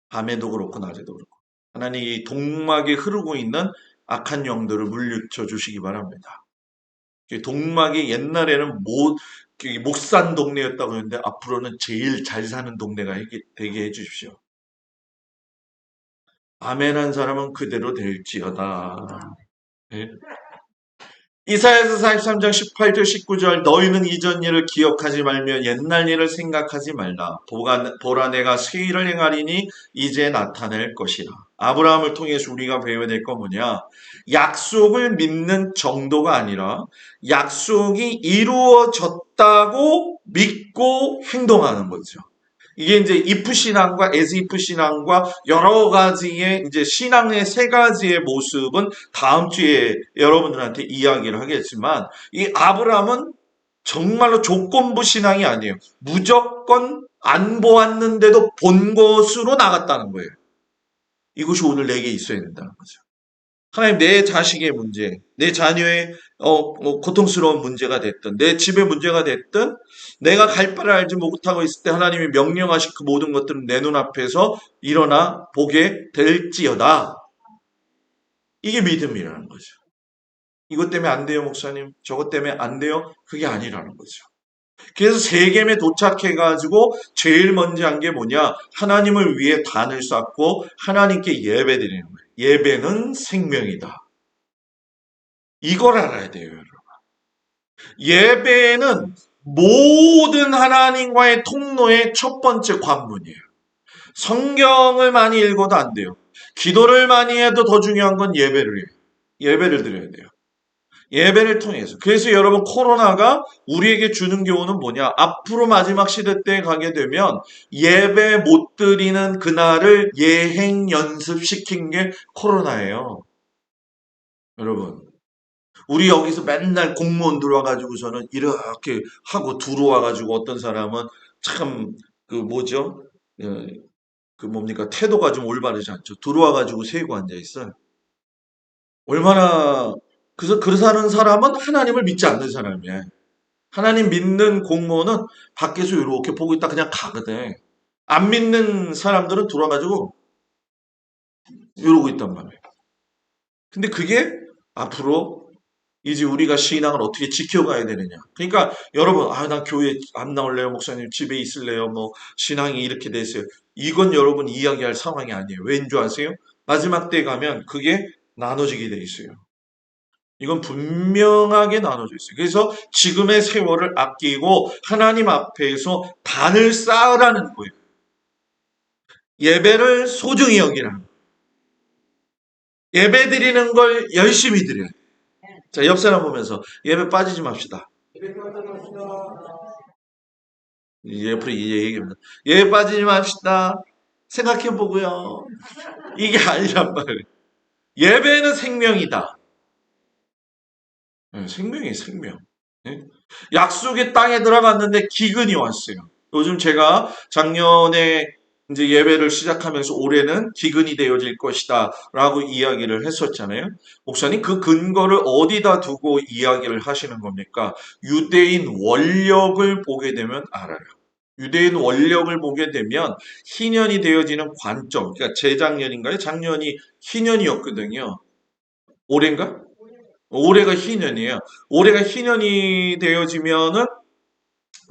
밤에도 그렇고 낮에도 그렇고. 하나님 이 동막에 흐르고 있는 악한 영들을 물리쳐 주시기 바랍니다. 동막이 옛날에는 목산 동네였다고 했는데 앞으로는 제일 잘 사는 동네가 되게 해주십시오. 아멘한 사람은 그대로 될지어다. 네? 이사야서 43장 18절 19절 너희는 이전 일을 기억하지 말며 옛날 일을 생각하지 말라. 보라 내가 새 일을 행하리니 이제 나타낼 것이라. 아브라함을 통해서 우리가 배워야 될 건 뭐냐? 약속을 믿는 정도가 아니라 약속이 이루어졌다고 믿고 행동하는 거죠. 이게 이제 이프 신앙과 에스 이프 신앙과 여러 가지의 이제 신앙의 세 가지의 모습은 다음 주에 여러분들한테 이야기를 하겠지만 이 아브라함은 정말로 조건부 신앙이 아니에요. 무조건 안 보았는데도 본 것으로 나갔다는 거예요. 이것이 오늘 내게 있어야 된다는 거죠. 하나님 내 자식의 문제, 내 자녀의 고통스러운 문제가 됐든 내 집의 문제가 됐든 내가 갈 바를 알지 못하고 있을 때 하나님이 명령하신 그 모든 것들은 내 눈앞에서 일어나 보게 될지어다. 이게 믿음이라는 거죠. 이것 때문에 안 돼요, 목사님. 저것 때문에 안 돼요. 그게 아니라는 거죠. 그래서 세겜에 도착해가지고 제일 먼저 한 게 뭐냐? 하나님을 위해 단을 쌓고 하나님께 예배드리는 거예요. 예배는 생명이다. 이걸 알아야 돼요, 여러분. 예배는 모든 하나님과의 통로의 첫 번째 관문이에요. 성경을 많이 읽어도 안 돼요. 기도를 많이 해도 더 중요한 건 예배를 해요. 예배를 드려야 돼요. 예배를 통해서. 그래서 여러분 코로나가 우리에게 주는 교훈은 뭐냐? 앞으로 마지막 시대 때 가게 되면 예배 못 드리는 그날을 예행 연습시킨 게 코로나예요. 여러분. 우리 여기서 맨날 공무원 들어와가지고서는 이렇게 하고 들어와가지고 어떤 사람은 참 그 뭐죠? 그 뭡니까? 태도가 좀 올바르지 않죠. 들어와가지고 세고 앉아 있어요. 얼마나 그래서 그러는 사람은 하나님을 믿지 않는 사람이에요. 하나님 믿는 공무원은 밖에서 이렇게 보고 있다 그냥 가거든. 안 믿는 사람들은 들어와가지고 이러고 있단 말이에요. 근데 그게 앞으로 이제 우리가 신앙을 어떻게 지켜가야 되느냐. 그러니까 여러분, 난 교회 안 나올래요, 목사님 집에 있을래요, 뭐 신앙이 이렇게 됐어요. 이건 여러분 이야기할 상황이 아니에요. 왠 줄 아세요? 마지막 때 가면 그게 나눠지게 돼 있어요. 이건 분명하게 나눠져 있어요. 그래서 지금의 세월을 아끼고 하나님 앞에서 단을 쌓으라는 거예요. 예배를 소중히 여기라. 예배 드리는 걸 열심히 드려요. 자, 옆 사람 보면서 예배 빠지지 맙시다. 옆으로 이제 얘기합니다. 예배 빠지지 맙시다. 생각해 보고요. 이게 아니란 말이에요. 예배는 생명이다. 생명이 생명. 예? 약속의 땅에 들어갔는데 기근이 왔어요. 요즘 제가 작년에 이제 예배를 시작하면서 올해는 기근이 되어질 것이다 라고 이야기를 했었잖아요. 목사님, 그 근거를 어디다 두고 이야기를 하시는 겁니까? 유대인 원력을 보게 되면 알아요. 유대인 원력을 보게 되면 희년이 되어지는 관점, 그러니까 재작년인가요? 작년이 희년이었거든요. 올해인가? 올해가 희년이에요. 올해가 희년이 되어지면은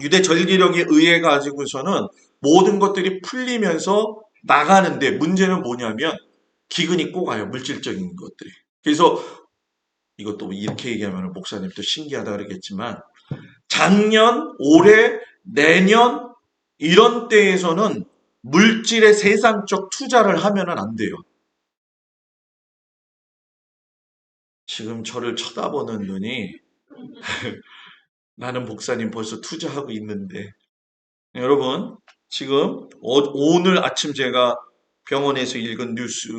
유대 절기력에 의해 가지고서는 모든 것들이 풀리면서 나가는데 문제는 뭐냐면 기근이 꼭 와요. 물질적인 것들이. 그래서 이것도 이렇게 얘기하면 목사님 또 신기하다 그러겠지만 작년, 올해, 내년 이런 때에서는 물질의 세상적 투자를 하면은 안 돼요. 지금 저를 쳐다보는 눈이 나는 목사님 벌써 투자하고 있는데 여러분 지금 오늘 아침 제가 병원에서 읽은 뉴스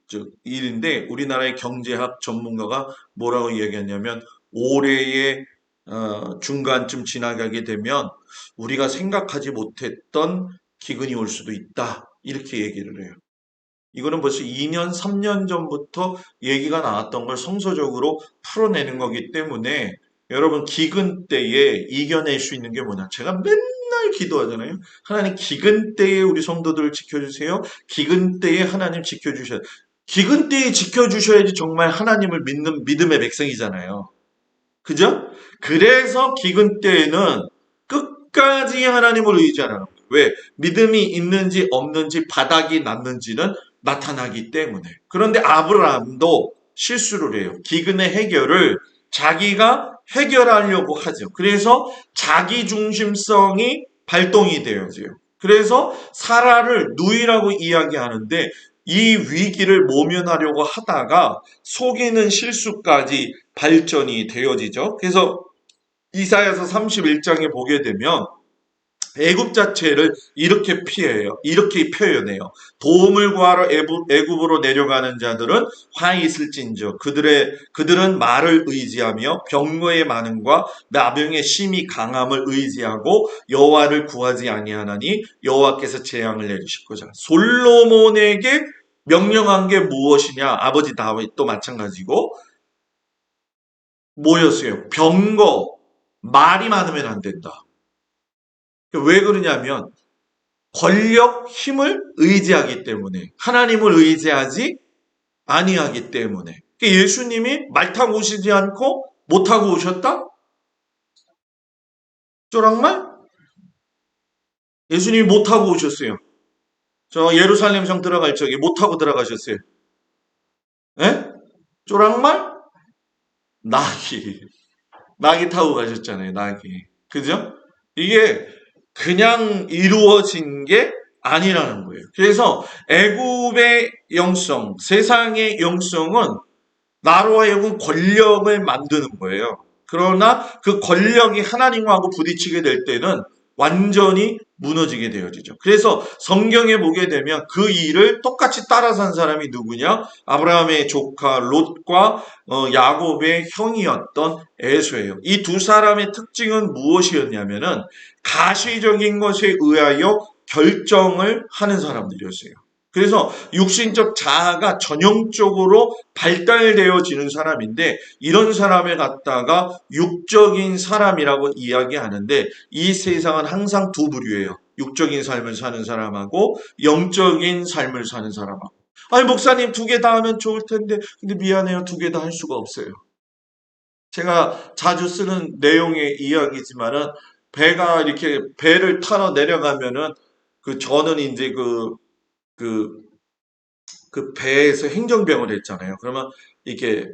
즉 일인데 우리나라의 경제학 전문가가 뭐라고 이야기했냐면 올해의 중간쯤 지나가게 되면 우리가 생각하지 못했던 기근이 올 수도 있다 이렇게 얘기를 해요. 이거는 벌써 2년, 3년 전부터 얘기가 나왔던 걸 성서적으로 풀어내는 거기 때문에 여러분 기근 때에 이겨낼 수 있는 게 뭐냐? 제가 맨날 기도하잖아요. 하나님 기근 때에 우리 성도들을 지켜주세요. 기근 때에 하나님 지켜주셔야 기근 때에 지켜주셔야지 정말 하나님을 믿는 믿음의 백성이잖아요. 그죠? 그래서 기근 때에는 끝까지 하나님을 의지하라는 거예요. 왜? 믿음이 있는지 없는지 바닥이 났는지는 나타나기 때문에. 그런데 아브라함도 실수를 해요. 기근의 해결을 자기가 해결하려고 하죠. 그래서 자기 중심성이 발동이 되어져요. 그래서 사라를 누이라고 이야기하는데 이 위기를 모면하려고 하다가 속이는 실수까지 발전이 되어지죠. 그래서 이사야서 31장에 보게 되면 애굽 자체를 이렇게 피해요. 이렇게 표현해요. 도움을 구하러 애굽으로 내려가는 자들은 화 있을진저 그들은 말을 의지하며 병거의 많음과 나병의 심히 강함을 의지하고 여호와를 구하지 아니하나니 여호와께서 재앙을 내리실 거죠. 솔로몬에게 명령한 게 무엇이냐? 아버지 다윗도 마찬가지고 뭐였어요? 병거 말이 많으면 안 된다. 왜 그러냐면 권력, 힘을 의지하기 때문에 하나님을 의지하지 아니하기 때문에 예수님이 말 타고 오시지 않고 못 타고 오셨다? 쪼랑말? 예수님이 못 타고 오셨어요. 저 예루살렘 성 들어갈 적에 못 타고 들어가셨어요. 예? 쪼랑말? 나귀. 나귀 타고 가셨잖아요. 나귀. 그죠? 이게 그냥 이루어진 게 아니라는 거예요. 그래서 애굽의 영성, 세상의 영성은 나로 하여금 권력을 만드는 거예요. 그러나 그 권력이 하나님하고 부딪히게 될 때는 완전히 무너지게 되어지죠. 그래서 성경에 보게 되면 그 일을 똑같이 따라 산 사람이 누구냐? 아브라함의 조카 롯과 야곱의 형이었던 에서예요. 이 두 사람의 특징은 무엇이었냐면은 가시적인 것에 의하여 결정을 하는 사람들이었어요. 그래서 육신적 자아가 전형적으로 발달되어지는 사람인데 이런 사람을 갖다가 육적인 사람이라고 이야기하는데 이 세상은 항상 두 부류예요. 육적인 삶을 사는 사람하고 영적인 삶을 사는 사람하고. 아니 목사님 두 개 다 하면 좋을 텐데 근데 미안해요. 두 개 다 할 수가 없어요. 제가 자주 쓰는 내용의 이야기지만은 배가 이렇게 배를 타러 내려가면은 저는 이제 그 배에서 행정병을 했잖아요. 그러면 이게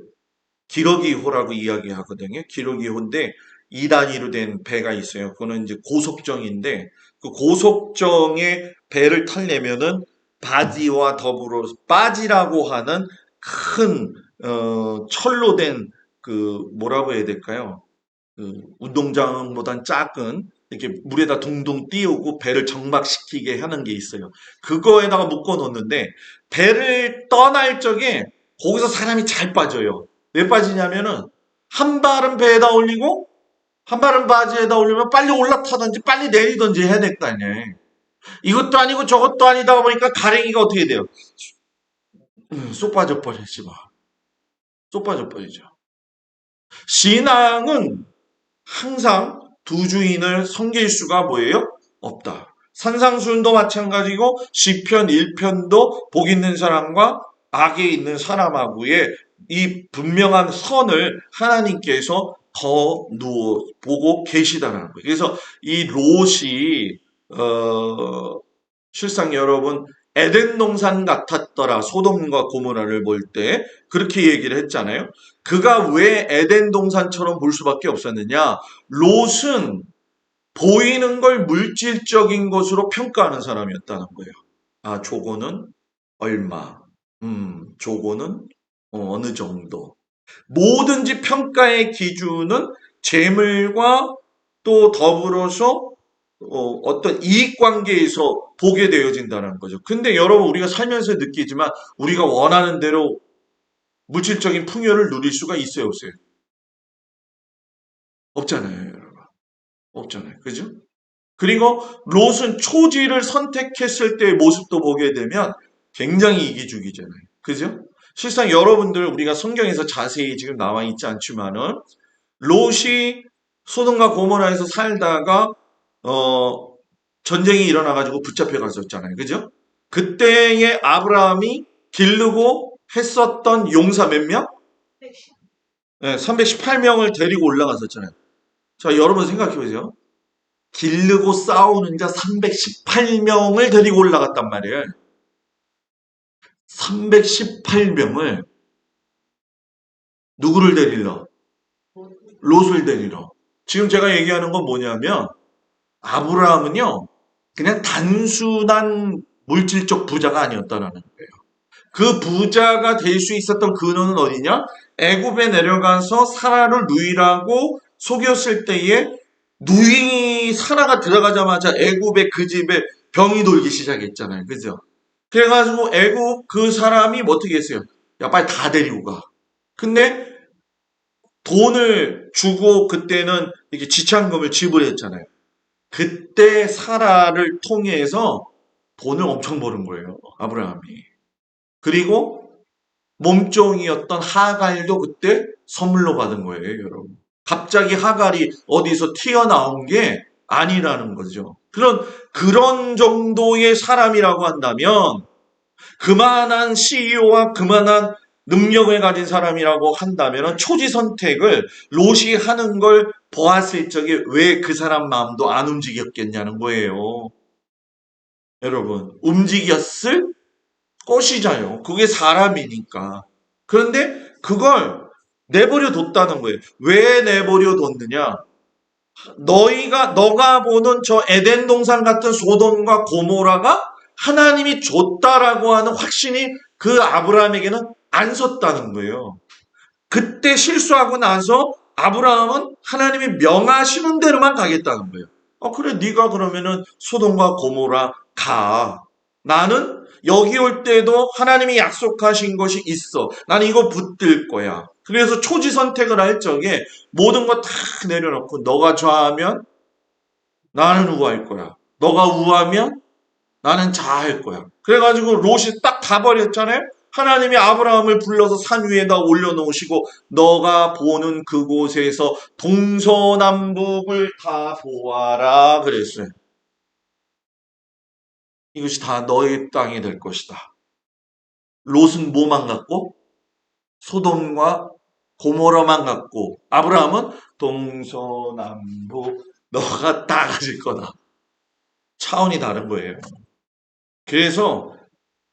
기러기호라고 이야기하거든요. 기러기호인데 2단위로 된 배가 있어요. 그거는 이제 고속정인데 그 고속정에 배를 타려면은 바지와 더불어 바지라고 하는 큰 철로 된 그 뭐라고 해야 될까요? 그 운동장보단 작은 이렇게 물에다 둥둥 띄우고 배를 정박시키게 하는 게 있어요. 그거에다가 묶어 놓는데 배를 떠날 적에 거기서 사람이 잘 빠져요. 왜 빠지냐면은 한 발은 배에다 올리고 한 발은 바지에다 올리면 빨리 올라타든지 빨리 내리든지 해야 될 거 아니에요. 이것도 아니고 저것도 아니다 보니까 가랭이가 어떻게 돼요? 쏙 빠져버리지 뭐. 쏙 빠져버리죠. 신앙은 항상 두 주인을 섬길 수가 뭐예요? 없다. 산상수훈도 마찬가지고 시편 1편도 복 있는 사람과 악에 있는 사람하고의 이 분명한 선을 하나님께서 거두어 보고 계시다는 거예요. 그래서 이 롯이 실상 여러분 에덴 동산 같았더라 소돔과 고모라를 볼 때 그렇게 얘기를 했잖아요. 그가 왜 에덴 동산처럼 볼 수밖에 없었느냐? 롯은 보이는 걸 물질적인 것으로 평가하는 사람이었다는 거예요. 아, 저거는 얼마, 저거는 어느 정도. 뭐든지 평가의 기준은 재물과 또 더불어서 어떤 이익 관계에서 보게 되어진다는 거죠. 근데 여러분 우리가 살면서 느끼지만 우리가 원하는 대로 물질적인 풍요를 누릴 수가 있어요, 없어요? 없잖아요, 여러분. 없잖아요. 그죠? 그리고 롯은 초지를 선택했을 때의 모습도 보게 되면 굉장히 이기주기잖아요. 그죠? 실상 여러분들 우리가 성경에서 자세히 지금 나와 있지 않지만은 롯이 소돔과 고모라에서 살다가 어 전쟁이 일어나가지고 붙잡혀 갔었잖아요. 그죠? 그때의 아브라함이 기르고 했었던 용사 몇 명? 네, 318명을 데리고 올라갔었잖아요. 자, 여러분 생각해 보세요. 기르고 싸우는 자 318명을 데리고 올라갔단 말이에요. 318명을 누구를 데리러? 롯을 데리러. 지금 제가 얘기하는 건 뭐냐면 아브라함은요. 그냥 단순한 물질적 부자가 아니었다는 거예요. 그 부자가 될 수 있었던 근원은 어디냐? 애굽에 내려가서 사라를 누이라고 속였을 때에 누이 사라가 들어가자마자 애굽의 그 집에 병이 돌기 시작했잖아요. 그죠? 그래가지고 애굽 그 사람이 뭐 어떻게 했어요? 야, 빨리 다 데리고 가. 근데 돈을 주고 그때는 이렇게 지참금을 지불했잖아요. 그때 사라를 통해서 돈을 엄청 버는 거예요. 아브라함이. 그리고 몸종이었던 하갈도 그때 선물로 받은 거예요, 여러분. 갑자기 하갈이 어디서 튀어나온 게 아니라는 거죠. 그런 정도의 사람이라고 한다면 그만한 CEO와 그만한 능력을 가진 사람이라고 한다면 초지 선택을 롯이 하는 걸 보았을 적에 왜 그 사람 마음도 안 움직였겠냐는 거예요. 여러분, 움직였을 것이잖아요. 그게 사람이니까. 그런데 그걸 내버려 뒀다는 거예요. 왜 내버려 뒀느냐? 너가 보는 저 에덴 동산 같은 소돔과 고모라가 하나님이 줬다라고 하는 확신이 그 아브라함에게는 안 섰다는 거예요. 그때 실수하고 나서 아브라함은 하나님이 명하시는 대로만 가겠다는 거예요. 그래, 네가 그러면은 소돔과 고모라 가. 나는 여기 올 때도 하나님이 약속하신 것이 있어. 나는 이거 붙들 거야. 그래서 초지 선택을 할 적에 모든 거 다 내려놓고 너가 좌하면 나는 우할 거야. 너가 우하면 나는 좌할 거야. 그래가지고 롯이 딱 가버렸잖아요. 하나님이 아브라함을 불러서 산 위에다 올려놓으시고 너가 보는 그곳에서 동서남북을 다 보아라 그랬어요. 이것이 다 너의 땅이 될 것이다. 롯은 뭐만 갖고? 소돔과 고모라만 갖고 아브라함은 동서남북 너가 다 가질 거다. 차원이 다른 거예요. 그래서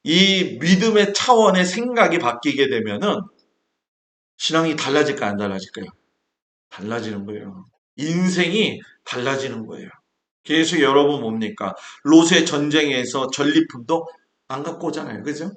이 믿음의 차원의 생각이 바뀌게 되면은 신앙이 달라질까 안 달라질까요? 달라지는 거예요. 인생이 달라지는 거예요. 계속 여러분 뭡니까? 롯의 전쟁에서 전리품도 안 갖고 오잖아요. 그죠?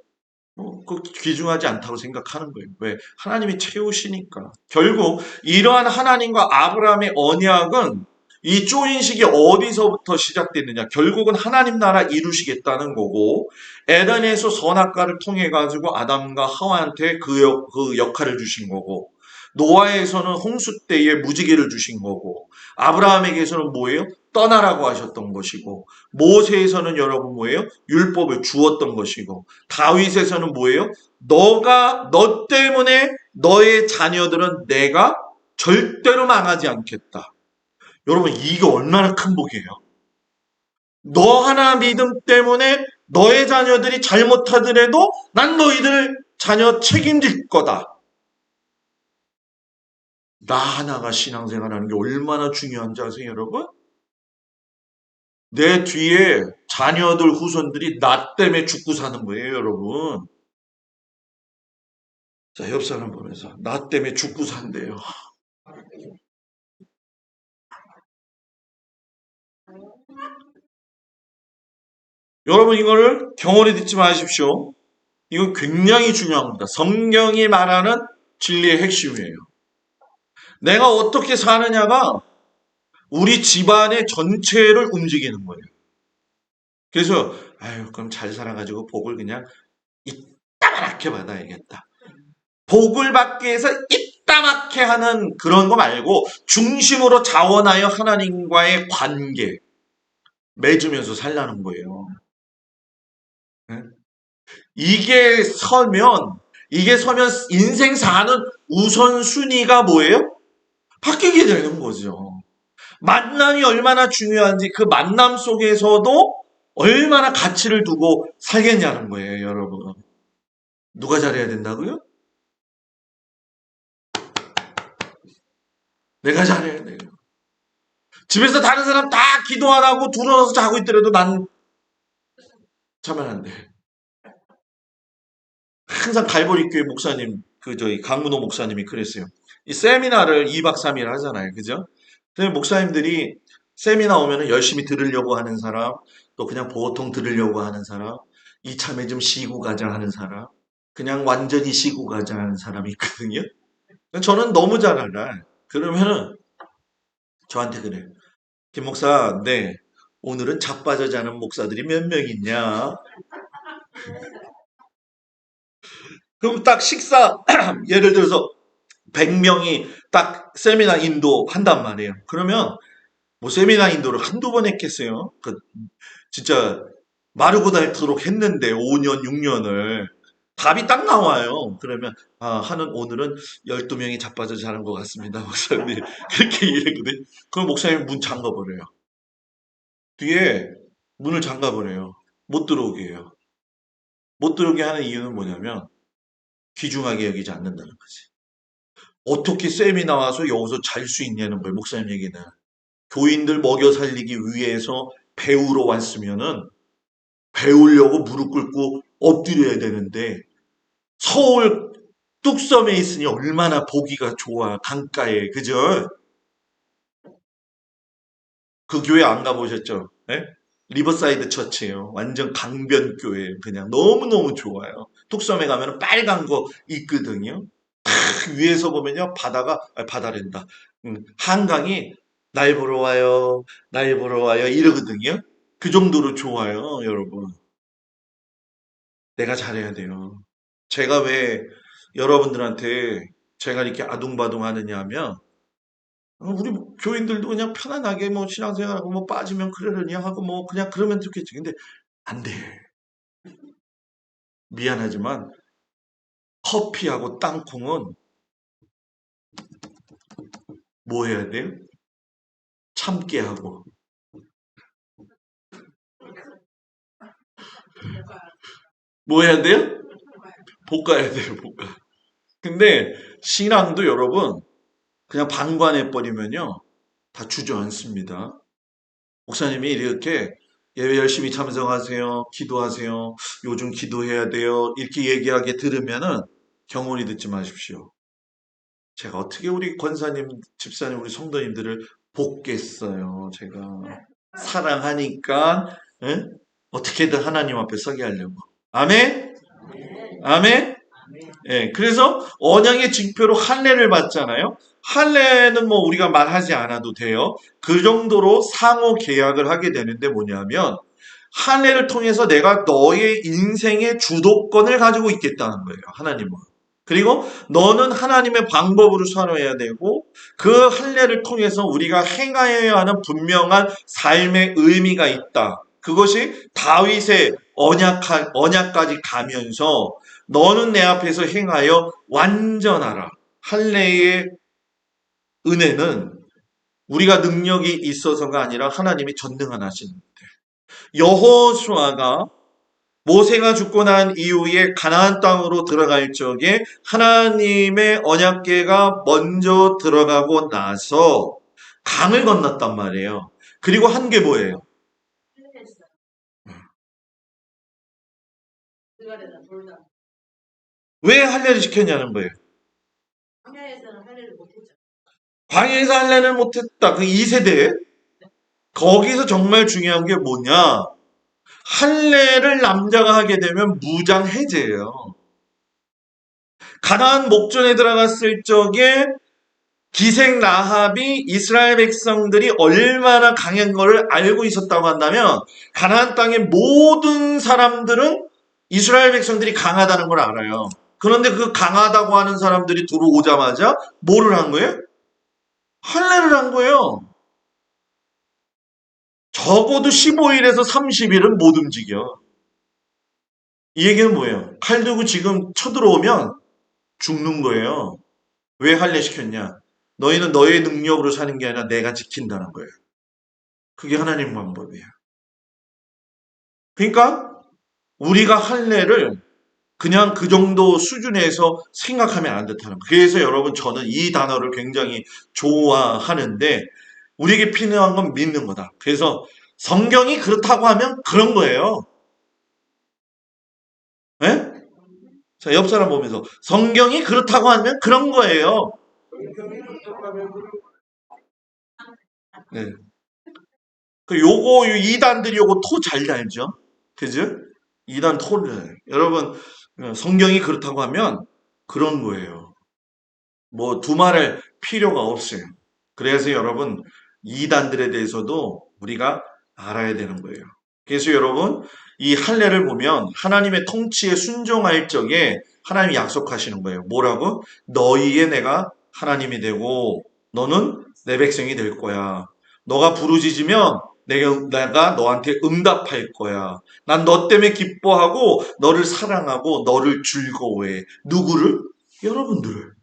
그 귀중하지 않다고 생각하는 거예요. 왜? 하나님이 채우시니까. 결국 이러한 하나님과 아브라함의 언약은 이 조인식이 어디서부터 시작됐느냐? 결국은 하나님 나라 이루시겠다는 거고 에덴에서 선악과를 통해 가지고 아담과 하와한테 그 역할을 주신 거고 노아에서는 홍수 때에 무지개를 주신 거고 아브라함에게서는 뭐예요? 떠나라고 하셨던 것이고 모세에서는 여러분 뭐예요? 율법을 주었던 것이고 다윗에서는 뭐예요? 너 때문에 너의 자녀들은 내가 절대로 망하지 않겠다. 여러분 이게 얼마나 큰 복이에요. 너 하나 믿음 때문에 너의 자녀들이 잘못하더라도 난 너희들 자녀 책임질 거다. 나 하나가 신앙생활하는 게 얼마나 중요한지 아세요, 여러분? 내 뒤에 자녀들, 후손들이 나 때문에 죽고 사는 거예요, 여러분. 자, 옆 사람 보면서 나 때문에 죽고 산대요. 여러분 이거를 경홀히 듣지 마십시오. 이건 굉장히 중요한 겁니다. 성경이 말하는 진리의 핵심이에요. 내가 어떻게 사느냐가 우리 집안의 전체를 움직이는 거예요. 그래서 아유 그럼 잘 살아가지고 복을 그냥 이따만하게 받아야겠다. 복을 받기 위해서 이따맣게 하는 그런 거 말고 중심으로 자원하여 하나님과의 관계 맺으면서 살라는 거예요. 네? 이게 서면 이게 서면 인생 사는 우선순위가 뭐예요? 바뀌게 되는 거죠. 만남이 얼마나 중요한지 그 만남 속에서도 얼마나 가치를 두고 살겠냐는 거예요, 여러분. 누가 잘해야 된다고요? 내가 잘해야 돼요. 집에서 다른 사람 다 기도 안 하고 둘러서 자고 있더라도 난 자면 안 돼. 항상 갈보리교회 목사님, 저희 강문호 목사님이 그랬어요. 이 세미나를 2박 3일 하잖아요. 그죠? 근데 목사님들이 세미나 오면은 열심히 들으려고 하는 사람, 또 그냥 보통 들으려고 하는 사람, 이참에 좀 쉬고 가자 하는 사람, 그냥 완전히 쉬고 가자 하는 사람이 있거든요. 저는 너무 잘 알아요. 그러면은 저한테 그래요. 김 목사, 네. 오늘은 자빠져 자는 목사들이 몇 명 있냐? 그럼 딱 식사, 예를 들어서 100명이 딱 세미나 인도 한단 말이에요. 그러면 뭐 세미나 인도를 한두 번 했겠어요? 진짜 마르고 닳도록 했는데 5년, 6년을 답이 딱 나와요. 그러면 오늘은 12명이 자빠져 자는 것 같습니다. 목사님 그렇게 얘기했거든요. 그럼 목사님 문 잠가버려요. 뒤에 문을 잠가버려요. 못 들어오게 해요. 못 들어오게 하는 이유는 뭐냐면 귀중하게 여기지 않는다는 거지. 어떻게 쌤이 나와서 여기서 잘 수 있냐는 거예요. 목사님 얘기는. 교인들 먹여 살리기 위해서 배우러 왔으면은 배우려고 무릎 꿇고 엎드려야 되는데 서울 뚝섬에 있으니 얼마나 보기가 좋아. 강가에. 그죠? 그 교회 안 가보셨죠? 예? 리버사이드 처치예요. 완전 강변 교회. 그냥 너무너무 좋아요. 뚝섬에 가면 빨간 거 있거든요. 그 위에서 보면요. 바다랜다. 한강이 날 보러 와요. 날 보러 와요. 이러거든요. 그 정도로 좋아요, 여러분. 내가 잘해야 돼요. 제가 왜 여러분들한테 제가 이렇게 아둥바둥 하느냐 하면 우리 교인들도 그냥 편안하게 뭐 신앙생활하고 뭐 빠지면 그러려니 하고 뭐 그냥 그러면 좋겠지. 근데 안 돼. 미안하지만 커피하고 땅콩은 뭐 해야 돼요? 참게 하고. 뭐 해야 돼요? 볶아야 돼요, 볶아. 근데 신앙도 여러분 그냥 방관해 버리면요. 다 주저앉습니다. 목사님이 이렇게 예배 열심히 참석하세요. 기도하세요. 요즘 기도해야 돼요. 이렇게 얘기하게 들으면은 경홀히 듣지 마십시오. 제가 어떻게 우리 권사님, 집사님, 우리 성도님들을 볶겠어요. 제가 사랑하니까 예? 어떻게든 하나님 앞에 서게 하려고. 아멘? 아멘? 예, 그래서 언약의 징표로 할례를 받잖아요. 할례는 뭐 우리가 말하지 않아도 돼요. 그 정도로 상호 계약을 하게 되는데 뭐냐면 할례를 통해서 내가 너의 인생의 주도권을 가지고 있겠다는 거예요. 하나님은. 그리고 너는 하나님의 방법으로 살아야 되고 그 할례를 통해서 우리가 행하여야 하는 분명한 삶의 의미가 있다. 그것이 다윗의 언약까지 가면서 너는 내 앞에서 행하여 완전하라. 할례의 은혜는 우리가 능력이 있어서가 아니라 하나님이 전능하신 여호수아가 모세가 죽고 난 이후에 가나안 땅으로 들어갈 적에 하나님의 언약궤가 먼저 들어가고 나서 강을 건넜단 말이에요. 그리고 한 게 뭐예요? 왜 할례를 시켰냐는 거예요. 광야에서 할례를 못했다. 그 2세대. 거기서 정말 중요한 게 뭐냐? 할례를 남자가 하게 되면 무장 해제예요. 가나안 목전에 들어갔을 적에 기생 라합이 이스라엘 백성들이 얼마나 강한 것을 알고 있었다고 한다면 가나안 땅의 모든 사람들은 이스라엘 백성들이 강하다는 걸 알아요. 그런데 그 강하다고 하는 사람들이 들어오자마자 뭐를 한 거예요? 할례를 한 거예요. 적어도 15일에서 30일은 못 움직여. 이 얘기는 뭐예요? 칼 들고 지금 쳐들어오면 죽는 거예요. 왜 할례 시켰냐? 너희는 너의 능력으로 사는 게 아니라 내가 지킨다는 거예요. 그게 하나님 방법이에요. 그러니까 우리가 할례를 그냥 그 정도 수준에서 생각하면 안 된다는 거예요. 그래서 여러분 저는 이 단어를 굉장히 좋아하는데 우리에게 필요한 건 믿는 거다. 그래서 성경이 그렇다고 하면 그런 거예요. 네? 자, 옆 사람 보면서 성경이 그렇다고 하면 그런 거예요. 네. 그 요거 이단들이 요거 토 잘 알죠? 그죠? 이단 토를 여러분 성경이 그렇다고 하면 그런 거예요. 뭐 두말할 필요가 없어요. 그래서 여러분 이단들에 대해서도 우리가 알아야 되는 거예요. 그래서 여러분 이 할례를 보면 하나님의 통치에 순종할 적에 하나님이 약속하시는 거예요. 뭐라고? 너희의 내가 하나님이 되고 너는 내 백성이 될 거야. 너가 부르짖으면 내가 너한테 응답할 거야. 난 너 때문에 기뻐하고 너를 사랑하고 너를 즐거워해. 누구를? 여러분들을.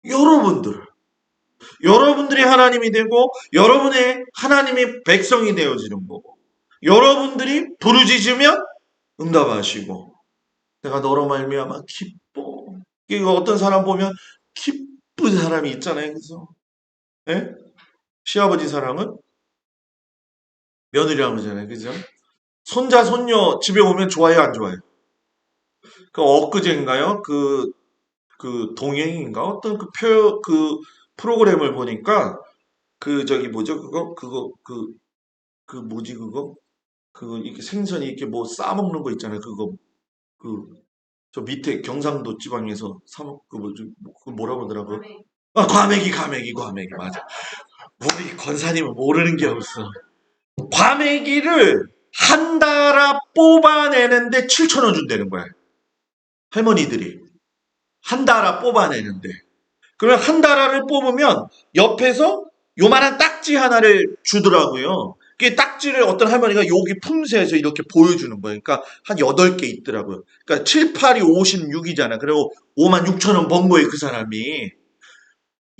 여러분들을. 여러분들이 하나님이 되고 여러분의 하나님이 백성이 되어지는 거고 여러분들이 부르짖으면 응답하시고 내가 너로 말미암아 기뻐. 이거 어떤 사람 보면 기쁜 사람이 있잖아요. 그래서 예? 시아버지 사랑은 며느리랑 그러잖아요. 그죠? 손자 손녀 집에 오면 좋아요 안 좋아요? 그 엊그제인가요? 그 동행인가 어떤 그 프로그램을 보니까 그 저기 뭐죠? 그 뭐지 그거? 그 이렇게 생선이 이렇게 뭐 싸먹는 거 있잖아요. 그거 그 저 밑에 경상도 지방에서 사먹 그 뭐지 그 뭐라고 하더라고요. 아 과메기 맞아. 우리 권사님은 모르는 게 없어. 과메기를 한 달아 뽑아내는데 7천 원 준다는 거야. 할머니들이 한 달아 뽑아내는데. 그러면 한 달아를 뽑으면 옆에서 요만한 딱지 하나를 주더라고요. 그 딱지를 어떤 할머니가 여기 품새에서 이렇게 보여주는 거예요. 그러니까 한 8개 있더라고요. 그러니까 7, 8이 56이잖아. 그리고 5만 6천 원 번 거예요, 그 사람이.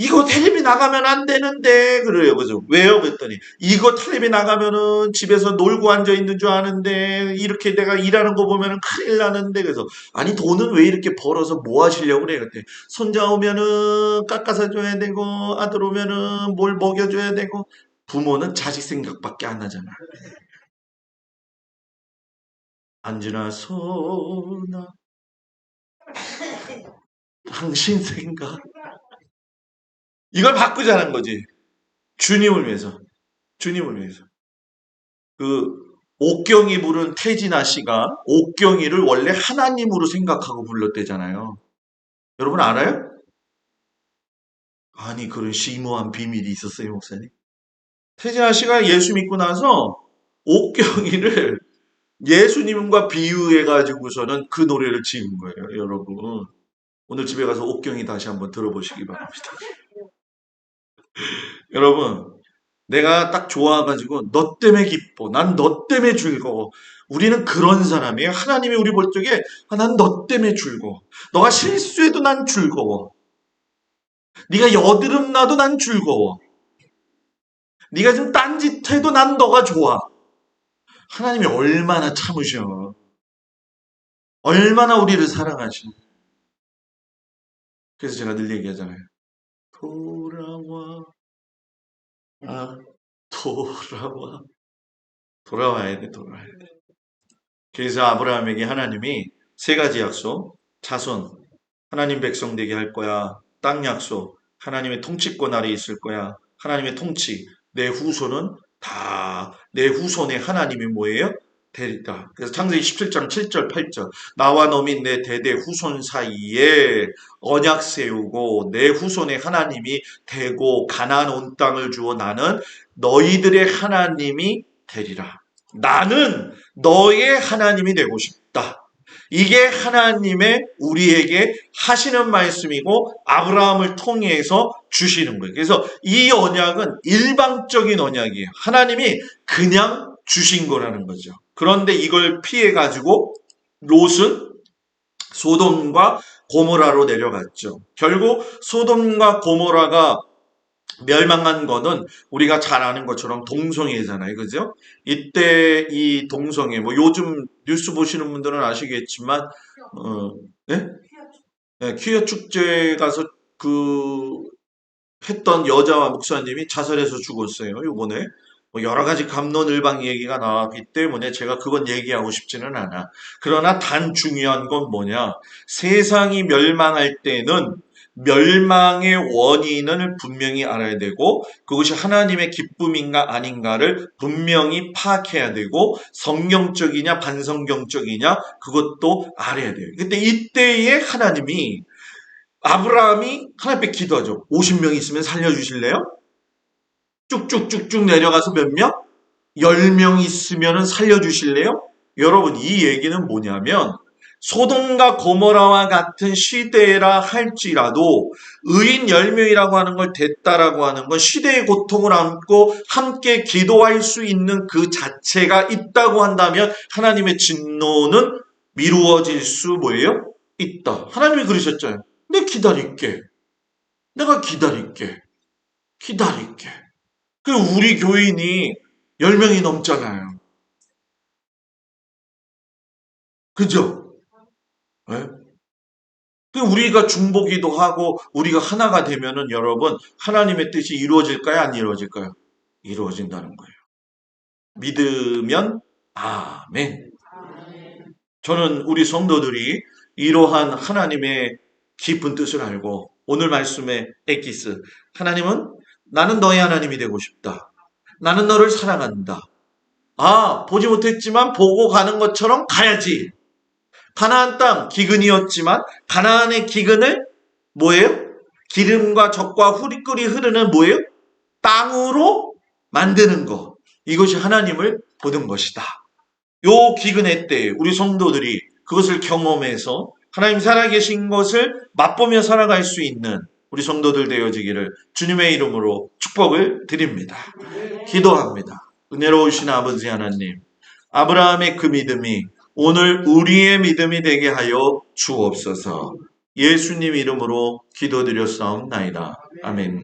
이거 텔레비 나가면 안 되는데 그래요. 그래서 왜요? 그랬더니 이거 텔레비 나가면은 집에서 놀고 앉아 있는 줄 아는데 이렇게 내가 일하는 거 보면은 큰일 나는데 그래서 아니 돈은 왜 이렇게 벌어서 뭐 하시려고 그래? 그랬더니 손자 오면은 깎아서 줘야 되고 아들 오면은 뭘 먹여줘야 되고 부모는 자식 생각밖에 안 나잖아. 안지나 소나 당신 생각. 이걸 바꾸자는 거지. 주님을 위해서. 주님을 위해서. 그 옥경이 부른 태진아 씨가 옥경이를 원래 하나님으로 생각하고 불렀대잖아요. 여러분 알아요? 아니 그런 심오한 비밀이 있었어요, 목사님. 태진아 씨가 예수 믿고 나서 옥경이를 예수님과 비유해가지고서는 그 노래를 지은 거예요, 여러분. 오늘 집에 가서 옥경이 다시 한번 들어보시기 바랍니다. 여러분, 내가 딱 좋아가지고 너 때문에 기뻐. 난 너 때문에 즐거워. 우리는 그런 사람이에요. 하나님이 우리 볼 적에 난 너 때문에 즐거워. 너가 실수해도 난 즐거워. 네가 여드름 나도 난 즐거워. 네가 지금 딴짓해도 난 너가 좋아. 하나님이 얼마나 참으셔. 얼마나 우리를 사랑하시는. 그래서 제가 늘 얘기하잖아요. 돌아와. 아, 돌아와. 돌아와야 돼, 돌아와야 돼. 그래서 아브라함에게 하나님이 세 가지 약속, 자손, 하나님 백성 되게 할 거야. 땅 약속, 하나님의 통치권 아래 있을 거야. 하나님의 통치, 내 후손은 다 내 후손의 하나님이 뭐예요? 되리다. 그래서 창세기 17장 7절 8절 나와 너 및 내 대대 후손 사이에 언약 세우고 내 후손의 하나님이 되고 가나안 온 땅을 주어 나는 너희들의 하나님이 되리라. 나는 너의 하나님이 되고 싶다. 이게 하나님의 우리에게 하시는 말씀이고 아브라함을 통해서 주시는 거예요. 그래서 이 언약은 일방적인 언약이에요. 하나님이 그냥 주신 거라는 거죠. 그런데 이걸 피해가지고 롯은 소돔과 고모라로 내려갔죠. 결국 소돔과 고모라가 멸망한 거는 우리가 잘 아는 것처럼 동성애잖아요. 그죠? 이때 이 동성애, 뭐 요즘 뉴스 보시는 분들은 아시겠지만, 네? 네, 퀴어 축제 가서 그 했던 여자와 목사님이 자살해서 죽었어요. 요번에. 뭐 여러 가지 갑론을박 얘기가 나왔기 때문에 제가 그건 얘기하고 싶지는 않아. 그러나 단 중요한 건 뭐냐? 세상이 멸망할 때는 멸망의 원인을 분명히 알아야 되고 그것이 하나님의 기쁨인가 아닌가를 분명히 파악해야 되고 성경적이냐 반성경적이냐 그것도 알아야 돼요. 근데 이때에 하나님이 아브라함이 하나님 앞에 기도하죠. 50명 있으면 살려주실래요? 쭉쭉쭉쭉 내려가서 몇 명? 10명 있으면 살려주실래요? 여러분 이 얘기는 뭐냐면 소돔과 고모라와 같은 시대라 할지라도 의인 10명이라고 하는 걸 됐다라고 하는 건 시대의 고통을 안고 함께 기도할 수 있는 그 자체가 있다고 한다면 하나님의 진노는 미루어질 수 뭐예요? 있다. 하나님이 그러셨잖아요. 내가 기다릴게. 내가 기다릴게. 기다릴게. 그 우리 교인이 10명이 넘잖아요. 그죠? 네? 우리가 중보기도 하고 우리가 하나가 되면은 여러분 하나님의 뜻이 이루어질까요? 안 이루어질까요? 이루어진다는 거예요. 믿으면 아멘. 저는 우리 성도들이 이러한 하나님의 깊은 뜻을 알고 오늘 말씀의 엑기스 하나님은 나는 너의 하나님이 되고 싶다. 나는 너를 사랑한다. 아, 보지 못했지만 보고 가는 것처럼 가야지. 가나안 땅 기근이었지만 가나안의 기근을 뭐예요? 기름과 젖과 꿀이 흐르는 뭐예요? 땅으로 만드는 것. 이것이 하나님을 보는 것이다. 요 기근의 때 우리 성도들이 그것을 경험해서 하나님 살아계신 것을 맛보며 살아갈 수 있는 우리 성도들 되어지기를 주님의 이름으로 축복을 드립니다. 기도합니다. 은혜로우신 아버지 하나님, 아브라함의 그 믿음이 오늘 우리의 믿음이 되게 하여 주옵소서. 예수님 이름으로 기도드렸사옵나이다. 아멘.